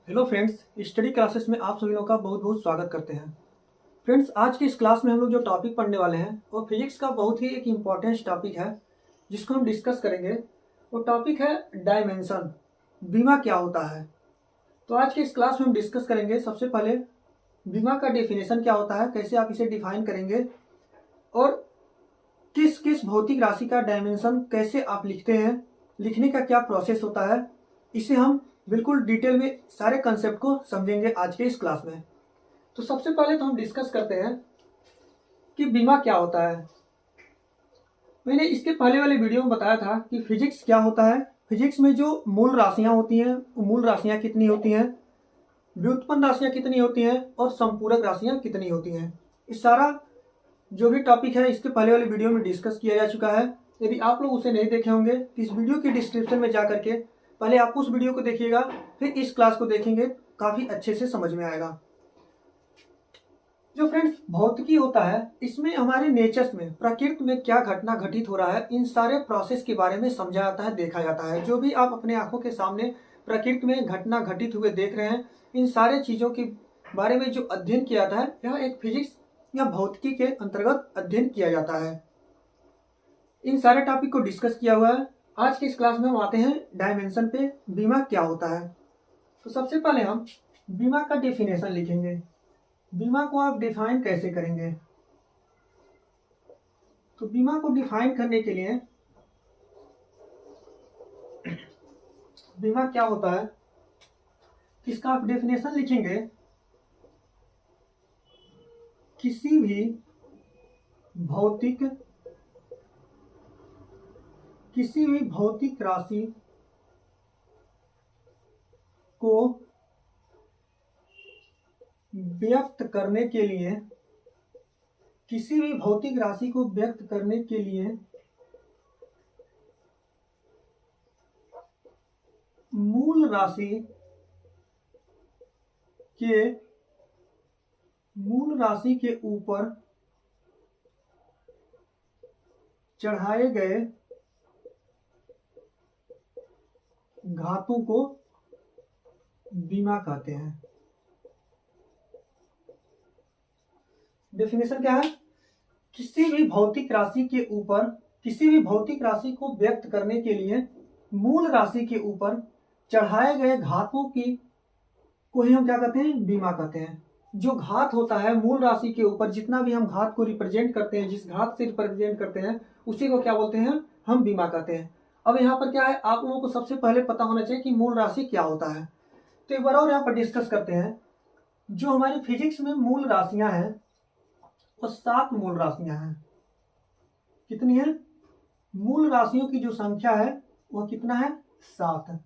Hello friends, study classes में आप सभी लोगों का बहुत बहुत स्वागत करते हैं। फ्रेंड्स, आज की इस क्लास में हम लोग जो टॉपिक पढ़ने वाले हैं वो फिजिक्स का बहुत ही एक इम्पॉर्टेंट टॉपिक है जिसको हम डिस्कस करेंगे। वो टॉपिक है डायमेंशन। बीमा क्या होता है। तो आज के इस क्लास में हम डिस्कस करेंगे। सबसे पहले बीमा का डेफिनेशन क्या होता है, कैसे आप इसे डिफाइन करेंगे और किस किस भौतिक राशि का डायमेंशन कैसे आप लिखते हैं, लिखने का क्या प्रोसेस होता है, इसे हम बिल्कुल डिटेल में सारे कंसेप्ट को समझेंगे आज के इस क्लास में। तो सबसे पहले तो हम डिस्कस करते हैं कि बीमा क्या होता है। मैंने इसके पहले वाले वीडियो में बताया था कि फिजिक्स क्या होता है। फिजिक्स में जो मूल राशियां होती हैं वो मूल राशियां कितनी होती हैं, व्युत्पन्न राशियां कितनी होती हैं और संपूरक राशियां कितनी होती हैं। इस सारा जो भी टॉपिक है इसके पहले वाले वीडियो में डिस्कस किया जा चुका है। यदि आप लोग उसे नहीं देखे होंगे तो इस वीडियो के डिस्क्रिप्शन में जा करके पहले आप उस वीडियो को देखिएगा, फिर इस क्लास को देखेंगे, काफ़ी अच्छे से समझ में आएगा। जो फ्रेंड्स भौतिकी होता है, इसमें हमारे नेचर्स में, प्रकृति में क्या घटना घटित हो रहा है, इन सारे प्रोसेस के बारे में समझा जाता है, देखा जाता है। जो भी आप अपने आंखों के सामने प्रकृति में घटना घटित हुए देख रहे हैं, इन सारे चीज़ों के बारे में जो अध्ययन किया जाता है, यह एक फिजिक्स या भौतिकी के अंतर्गत अध्ययन किया जाता है। इन सारे टॉपिक को डिस्कस किया हुआ है। आज की इस क्लास में हम आते हैं डायमेंशन पे, बीमा क्या होता है। तो सबसे पहले हम बीमा का डेफिनेशन लिखेंगे। बीमा को आप डिफाइन कैसे करेंगे। तो बीमा को डिफाइन करने के लिए बीमा क्या होता है, इसका आप डेफिनेशन लिखेंगे। किसी भी भौतिक राशि को व्यक्त करने के लिए, किसी भी भौतिक राशि को व्यक्त करने के लिए मूल राशि के ऊपर चढ़ाए गए घातों को बीमा कहते हैं। डेफिनेशन क्या है, किसी भी भौतिक राशि के ऊपर, किसी भी भौतिक राशि को व्यक्त करने के लिए मूल राशि के ऊपर चढ़ाए गए घातों की को ही हम क्या कहते हैं, बीमा कहते हैं। जो घात होता है मूल राशि के ऊपर, जितना भी हम घात को रिप्रेजेंट करते हैं, जिस घात से रिप्रेजेंट करते हैं, उसी को क्या बोलते हैं, हम बीमा कहते हैं। अब यहाँ पर क्या है, आप लोगों को सबसे पहले पता होना चाहिए कि मूल राशि क्या होता है। तो एक बार और यहाँ पर डिस्कस करते हैं। जो हमारी फिजिक्स में मूल राशियां हैं वो 7 मूल राशियां हैं। कितनी है, मूल राशियों की जो संख्या है वह कितना है, 7।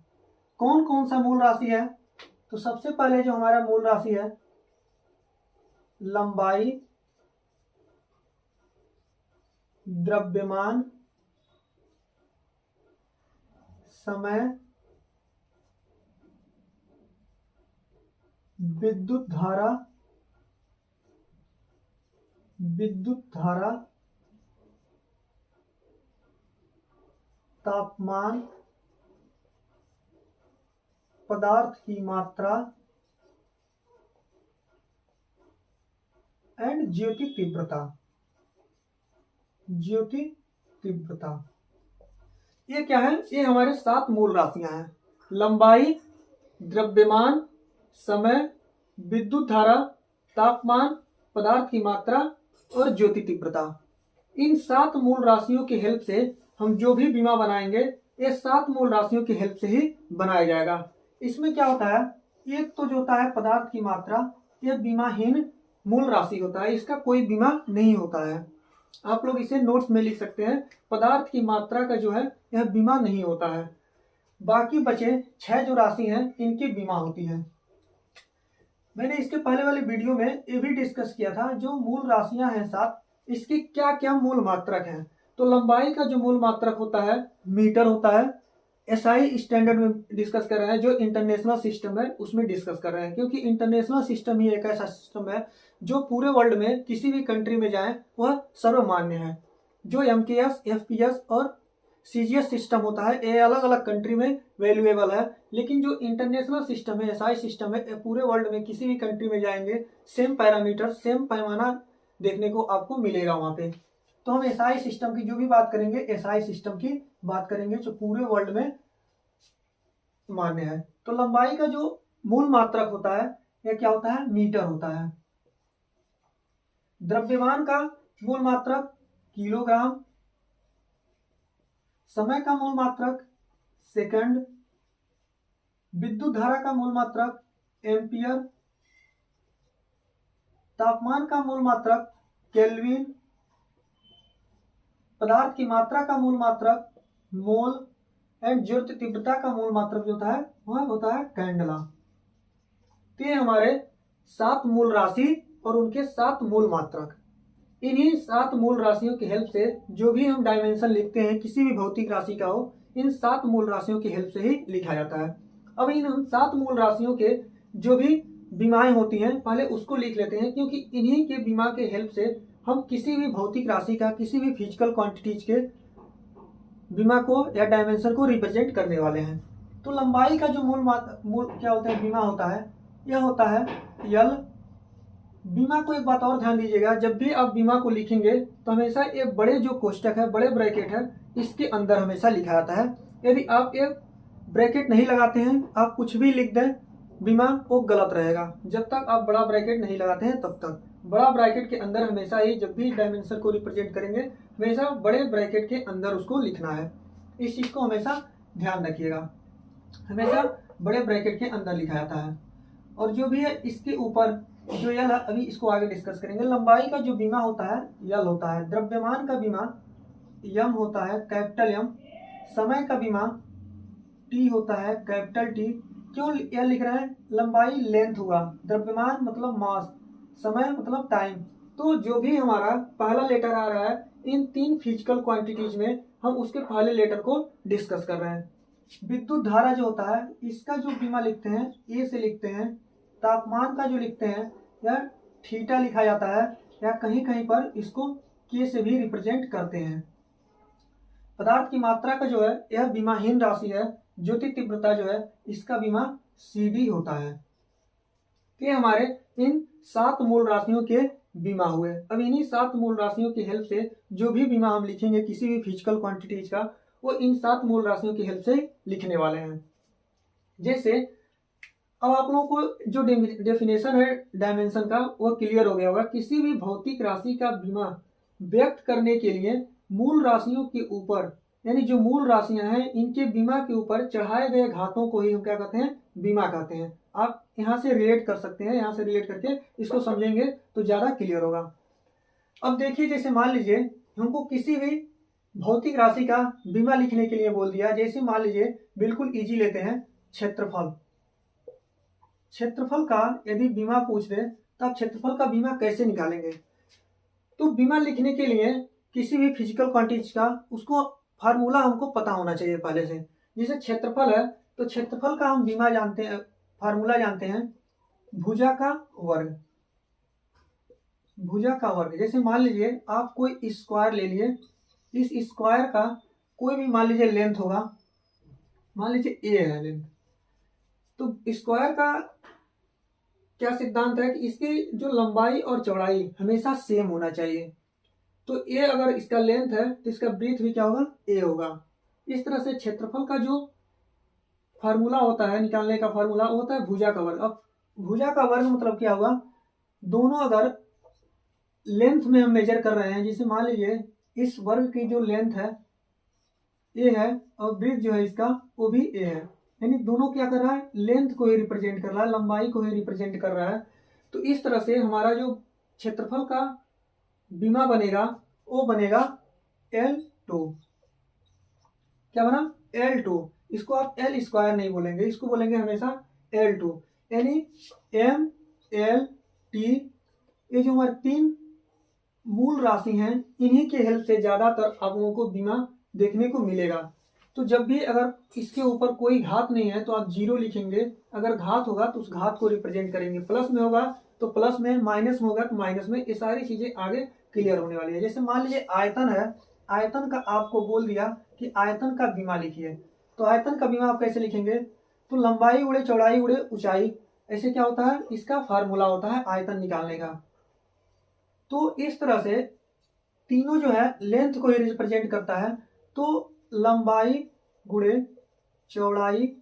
कौन कौन सा मूल राशि है। तो सबसे पहले जो हमारा मूल राशि है, लंबाई, द्रव्यमान, समय, विद्युत धारा, तापमान, पदार्थ की मात्रा एंड ज्योति तीव्रता। ये क्या है, ये हमारे 7 मूल राशियां हैं। लंबाई, द्रव्यमान, समय, विद्युत धारा, तापमान, पदार्थ की मात्रा और ज्योति तीव्रता। इन 7 मूल राशियों की हेल्प से हम जो भी बीमा बनाएंगे, ये 7 मूल राशियों की हेल्प से ही बनाया जाएगा। इसमें क्या होता है, एक तो जो होता है पदार्थ की मात्रा, यह बीमाहीन मूल राशि होता है, इसका कोई बीमा नहीं होता है। आप लोग इसे नोट्स में लिख सकते हैं, पदार्थ की मात्रा का जो है यह बीमा नहीं होता है। बाकी बचे 6 जो राशि हैं इनकी बीमा होती है। मैंने इसके पहले वाले वीडियो में ये भी डिस्कस किया था, जो मूल राशियां हैं 7, इसकी क्या क्या मूल मात्रक हैं। तो लंबाई का जो मूल मात्रक होता है मीटर होता है। एसआई स्टैंडर्ड में डिस्कस कर रहे हैं, जो इंटरनेशनल सिस्टम है उसमें डिस्कस कर रहे हैं, क्योंकि इंटरनेशनल सिस्टम ही एक ऐसा सिस्टम है जो पूरे वर्ल्ड में किसी भी कंट्री में जाए वह सर्वमान्य है। जो एमकेएस, एफपीएस और सीजीएस सिस्टम होता है, ये अलग अलग कंट्री में वैल्यूएबल है, लेकिन जो इंटरनेशनल सिस्टम है, एसआई सिस्टम है, ये पूरे वर्ल्ड में किसी भी कंट्री में जाएंगे सेम पैरामीटर, सेम पैमाना देखने को आपको मिलेगा वहाँ पे। तो हम एसआई सिस्टम की जो भी बात करेंगे, एसआई सिस्टम की बात करेंगे जो पूरे वर्ल्ड में मान्य है। तो लंबाई का जो मूल मात्रक होता है यह क्या होता है, मीटर होता है। द्रव्यमान का मूल मात्रक किलोग्राम, समय का मूल मात्रक सेकंड, विद्युत धारा का मूल मात्रक एम्पियर, तापमान का मूल मात्रक केल्विन, पदार्थ की मात्रा का मूल मात्रक मोल, एंड ज्योति तीव्रता का मूल मात्रक जो होता है वह होता है कैंडला। तो ये हमारे 7 मूल राशि और उनके 7 मूल मात्रक। इन्हीं 7 मूल राशियों की हेल्प से जो भी हम डायमेंशन लिखते हैं किसी भी भौतिक राशि का हो, इन 7 मूल राशियों की हेल्प से ही लिखा जाता है। अब इन 7 मूल राशियों के जो भी विमाएं होती हैं पहले उसको लिख लेते हैं, क्योंकि इन्हीं के विमा के हेल्प से हम किसी भी भौतिक राशि का, किसी भी फिजिकल क्वांटिटीज के विमा को या डायमेंशन को रिप्रेजेंट करने वाले हैं। तो लंबाई का जो मूल क्या होता है, विमा होता है, यह होता है यल। बीमा को एक बात और ध्यान दीजिएगा, जब भी आप बीमा को लिखेंगे तो हमेशा एक बड़े जो कोष्टक है, बड़े ब्रैकेट है, इसके अंदर हमेशा लिखा जाता है। यदि आप एक ब्रैकेट नहीं लगाते हैं, आप कुछ भी लिख दें, बीमा वो गलत रहेगा। जब तक आप बड़ा ब्रैकेट नहीं लगाते हैं तब तक। बड़ा ब्रैकेट के अंदर हमेशा ही जब भी डायमेंशन को रिप्रेजेंट करेंगे हमेशा बड़े ब्रैकेट के अंदर उसको लिखना है। इस चीज को हमेशा ध्यान रखिएगा, हमेशा बड़े ब्रैकेट के अंदर लिखा जाता है। और जो भी है इसके ऊपर जो यल है, अभी इसको आगे डिस्कस करेंगे। लंबाई का जो बीमा होता है यल होता है, द्रव्यमान का बीमा यम होता है, कैपिटल यम, समय का बीमा टी होता है, कैपिटल टी। क्यों यल लिख रहे हैं, लंबाई लेंथ हुआ, द्रव्यमान मतलब मास, समय मतलब टाइम। तो जो भी हमारा पहला लेटर आ रहा है इन 3 फिजिकल क्वांटिटीज में हम उसके पहले लेटर को डिस्कस कर रहे हैं। विद्युत धारा जो होता है इसका जो बीमा लिखते हैं ए से लिखते हैं। तापमान का जो लिखते हैं या थीटा लिखा जाता है, या कहीं कहीं पर इसको के से भी रिप्रेजेंट करते हैं। पदार्थ की मात्रा का जो है यह बीमाहीन राशि है। ज्योति तीव्रता जो है इसका बीमा सीडी होता है। ये हमारे इन 7 मूल राशियों के बीमा हुए। अब इन्हीं 7 मूल राशियों की हेल्प से जो भी बीमा हम लिखेंगे किसी भी फिजिकल क्वांटिटीज का, वो इन 7 मूल राशियों की हेल्प से लिखने वाले हैं। जैसे अब आप लोगों को जो डेफिनेशन है डायमेंशन का वो क्लियर हो गया होगा। किसी भी भौतिक राशि का बीमा व्यक्त करने के लिए मूल राशियों के ऊपर, यानी जो मूल राशियां हैं इनके बीमा के ऊपर चढ़ाए गए घातों को ही हम क्या कहते हैं, बीमा कहते हैं। आप यहाँ से रिलेट कर सकते हैं, यहाँ से रिलेट करके इसको समझेंगे तो ज्यादा क्लियर होगा। अब देखिए, जैसे मान लीजिए हमको किसी भी भौतिक राशि का बीमा लिखने के लिए बोल दिया। जैसे मान लीजिए बिल्कुल इजी लेते हैं, क्षेत्रफल। क्षेत्रफल का यदि बीमा पूछ दे तो आप क्षेत्रफल का बीमा कैसे निकालेंगे। तो बीमा लिखने के लिए किसी भी फिजिकल क्वांटिटी का उसको फार्मूला हमको पता होना चाहिए पहले से। जैसे क्षेत्रफल है तो क्षेत्रफल का हम बीमा जानते हैं, फार्मूला जानते हैं, भुजा का वर्ग। भुजा का वर्ग, जैसे मान लीजिए आप कोई स्क्वायर ले लिए, इस स्क्वायर का कोई भी मान लीजिए लेंथ होगा, मान लीजिए ए है लेंथ, तो स्क्वायर का क्या सिद्धांत है कि इसकी जो लंबाई और चौड़ाई हमेशा सेम होना चाहिए। तो ए अगर इसका लेंथ है तो इसका ब्रीथ भी क्या होगा, ए होगा। इस तरह से क्षेत्रफल का जो फार्मूला होता है, निकालने का फार्मूला होता है भुजा का वर्ग। अब भुजा का वर्ग मतलब क्या होगा, दोनों अगर लेंथ में हम मेजर कर रहे हैं, जैसे मान लीजिए इस वर्ग की जो लेंथ है ए है और ब्रीथ जो है इसका वो भी ए है, यानी दोनों क्या कर रहा है, लेंथ को ही रिप्रेजेंट कर रहा है, लंबाई को ही रिप्रेजेंट कर रहा है। तो इस तरह से हमारा जो क्षेत्रफल का बीमा बनेगा वो बनेगा L2। क्या बना, L2। इसको आप L स्क्वायर नहीं बोलेंगे, इसको बोलेंगे हमेशा L2, यानी M L T। ये जो हमारे 3 मूल राशि हैं इन्हीं के हेल्प से ज्यादातर आप लोगों को बीमा देखने को मिलेगा। तो जब भी अगर इसके ऊपर कोई घात नहीं है तो आप 0 लिखेंगे, अगर घात होगा तो उस घात को रिप्रेजेंट करेंगे, प्लस में होगा तो प्लस में, माइनस में होगा तो माइनस में। ये सारी चीजें आगे क्लियर होने वाली है। जैसे मान लीजिए आयतन है, आयतन का आपको बोल दिया कि आयतन का बीमा लिखिए। तो आयतन का बीमा आप कैसे लिखेंगे, तो लंबाई गुणे चौड़ाई गुणे ऊंचाई, ऐसे क्या होता है, इसका फार्मूला होता है आयतन निकालने का। तो इस तरह से तीनों जो है लेंथ को ही रिप्रेजेंट करता है। तो लंबाई गुणे चौड़ाई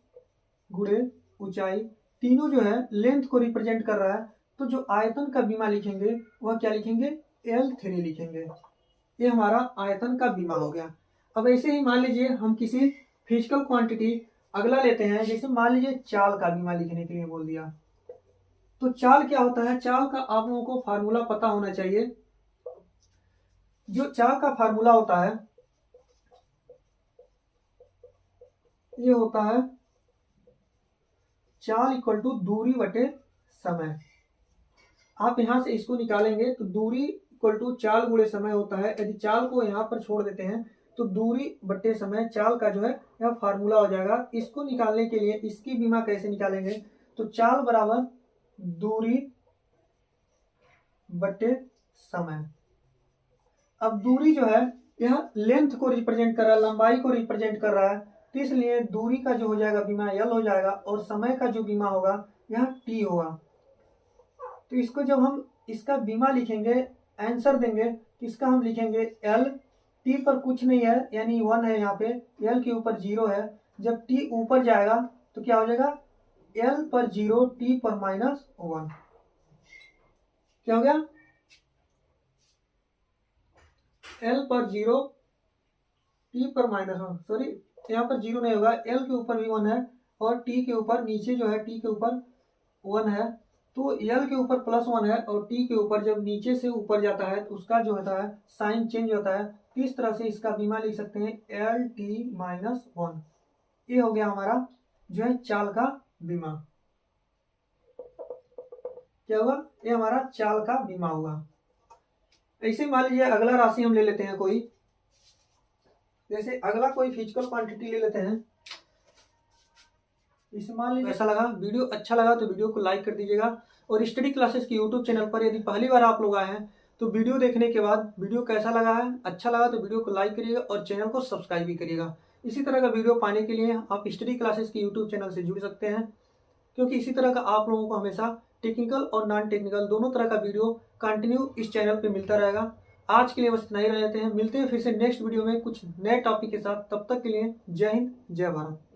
गुणे ऊंचाई, तीनों जो है लेंथ को रिप्रेजेंट कर रहा है। तो जो आयतन का बीमा लिखेंगे वह क्या लिखेंगे, L3 लिखेंगे। ये हमारा आयतन का बीमा हो गया। अब ऐसे ही मान लीजिए हम किसी फिजिकल क्वांटिटी अगला लेते हैं, जैसे मान लीजिए चाल का बीमा लिखने के लिए बोल दिया। तो चाल क्या होता है, चाल का आप लोगों को फार्मूला पता होना चाहिए। जो चाल का फार्मूला होता है ये होता है चाल इक्वल टू दूरी बटे समय। आप यहां से इसको निकालेंगे तो दूरी इक्वल टू चाल गुणे समय होता है। यदि चाल को यहाँ पर छोड़ देते हैं तो दूरी बटे समय चाल का जो है यह फार्मूला हो जाएगा। इसको निकालने के लिए इसकी बीमा कैसे निकालेंगे, तो चाल बराबर दूरी बटे समय। अब दूरी जो है यह लेंथ को रिप्रेजेंट कर रहा है, लंबाई को रिप्रेजेंट कर रहा है, तो इसलिए दूरी का जो हो जाएगा बीमा L हो जाएगा और समय का जो बीमा होगा यह T होगा। तो इसको जब हम इसका बीमा लिखेंगे, आंसर देंगे, तो इसका हम लिखेंगे L, T पर कुछ नहीं है यानी 1 है, यहाँ पे L के ऊपर 0 है। जब T ऊपर जाएगा तो क्या हो जाएगा, L पर 0 T पर -1। क्या हो गया, L पर 0 T पर -1, सॉरी यहाँ पर 0 नहीं होगा, L के ऊपर भी 1 है और T के ऊपर नीचे जो है T के ऊपर 1 है। तो L के ऊपर +1 है और T के ऊपर जब नीचे से ऊपर जाता है तो उसका जो होता है साइन चेंज होता है। इस तरह से इसका बीमा लिख सकते हैं LT-1। ये हो गया हमारा जो है चाल का बीमा। क्या होगा, ये हमारा चाल का बीमा होगा। ऐसे मान लीजिए अगला राशि हम ले लेते हैं कोई, जैसे अगला कोई फिजिकल क्वांटिटी ले लेते हैं। इसे मान लीजिए ऐसा लगा, वीडियो अच्छा लगा तो वीडियो को लाइक कर दीजिएगा। और स्टडी क्लासेस की यूट्यूब चैनल पर यदि पहली बार आप लोग आए हैं तो वीडियो देखने के बाद वीडियो कैसा लगा है, अच्छा लगा तो वीडियो को लाइक करिएगा और चैनल को सब्सक्राइब भी करिएगा। इसी तरह का वीडियो पाने के लिए आप स्टडी क्लासेस की यूट्यूब चैनल से जुड़ सकते हैं, क्योंकि इसी तरह का आप लोगों को हमेशा टेक्निकल और नॉन टेक्निकल दोनों तरह का वीडियो कंटिन्यू इस चैनल पे मिलता रहेगा। आज के लिए बस इतना ही रह जाते हैं, मिलते हैं फिर से नेक्स्ट वीडियो में कुछ नए टॉपिक के साथ। तब तक के लिए जय हिंद जय भारत।